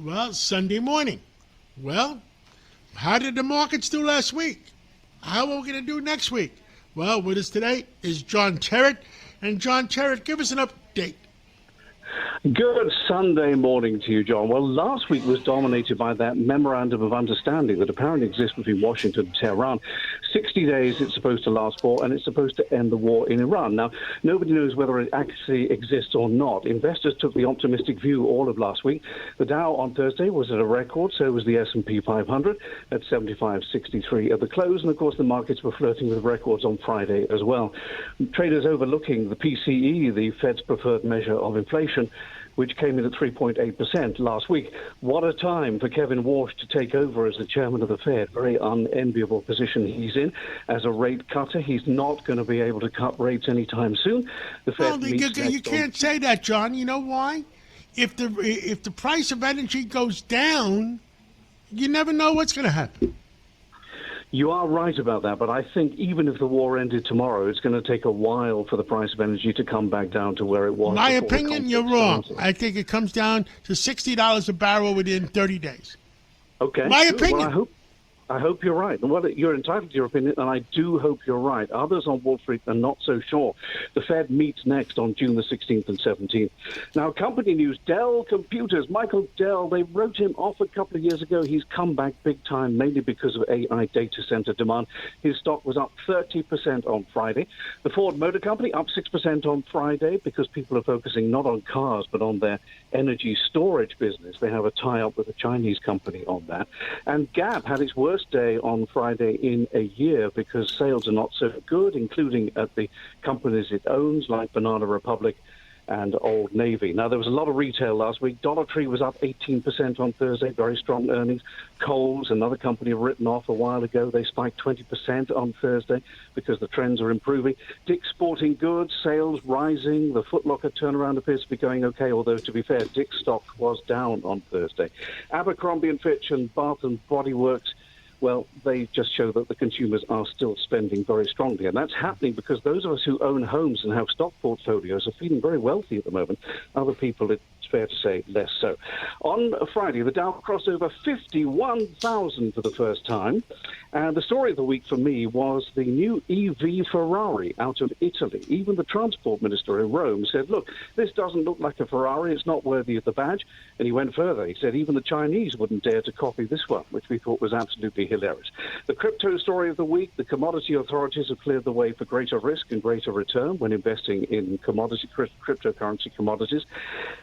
Well, Sunday morning. Well, how did the markets do last week? How are we going to do next week? Well, with us today is John Terrett. And John Terrett, give us an update. Good Sunday morning to you, John. Well, last week was dominated by that memorandum of understanding that apparently exists between Washington and Tehran. 60 days it's supposed to last for, and it's supposed to end the war in Iran. Now, nobody knows whether it actually exists or not. Investors took the optimistic view all of last week. The Dow on Thursday was at a record, so was the S&P 500 at 75.63 at the close. And, of course, the markets were flirting with records on Friday as well. Traders overlooking the PCE, the Fed's preferred measure of inflation, which came in at 3.8% last week. What a time for Kevin Walsh to take over as the chairman of the Fed. Very unenviable position he's in as a rate cutter. He's not going to be able to cut rates anytime soon. The Fed you can't say that, John. You know why? If the price of energy goes down, you never know what's going to happen. You are right about that, but I think even if the war ended tomorrow, it's going to take a while for the price of energy to come back down to where it was. My opinion, you're wrong. I think it comes down to $60 a barrel within 30 days. Okay. My opinion. Well, I hope you're right. Well, you're entitled to your opinion, and I do hope you're right. Others on Wall Street are not so sure. The Fed meets next on June the 16th and 17th. Now, company news, Dell Computers, Michael Dell, they wrote him off a couple of years ago. He's come back big time, mainly because of AI data center demand. His stock was up 30% on Friday. The Ford Motor Company up 6% on Friday because people are focusing not on cars, but on their energy storage business. They have a tie-up with a Chinese company on that. And Gap had its worst day on Friday in a year because sales are not so good, including at the companies it owns, like Banana Republic and Old Navy. Now, there was a lot of retail last week. Dollar Tree was up 18% on Thursday, very strong earnings. Kohl's, another company written off a while ago, they spiked 20% on Thursday because the trends are improving. Dick's Sporting Goods, sales rising. The Foot Locker turnaround appears to be going okay, although, to be fair, Dick's stock was down on Thursday. Abercrombie & Fitch and Bath & Body Works, well, they just show that the consumers are still spending very strongly. And that's happening because those of us who own homes and have stock portfolios are feeling very wealthy at the moment. Other people, it's fair to say, less so. On Friday, the Dow crossed over 51,000 for the first time. And the story of the week for me was the new EV Ferrari out of Italy. Even the transport minister in Rome said, look, this doesn't look like a Ferrari. It's not worthy of the badge. And he went further. He said even the Chinese wouldn't dare to copy this one, which we thought was absolutely hilarious. The crypto story of the week, the commodity authorities have cleared the way for greater risk and greater return when investing in cryptocurrency commodities.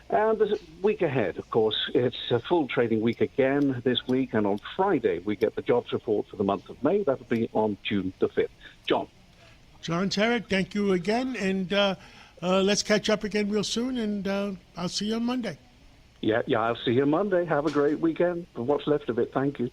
And the week ahead, of course, it's a full trading week again this week. And on Friday, we get the jobs report for the month of May. That'll be on June the 5th. John Terrett, thank you again. And let's catch up again real soon. And I'll see you on Monday. Yeah, I'll see you Monday. Have a great weekend. For what's left of it, thank you.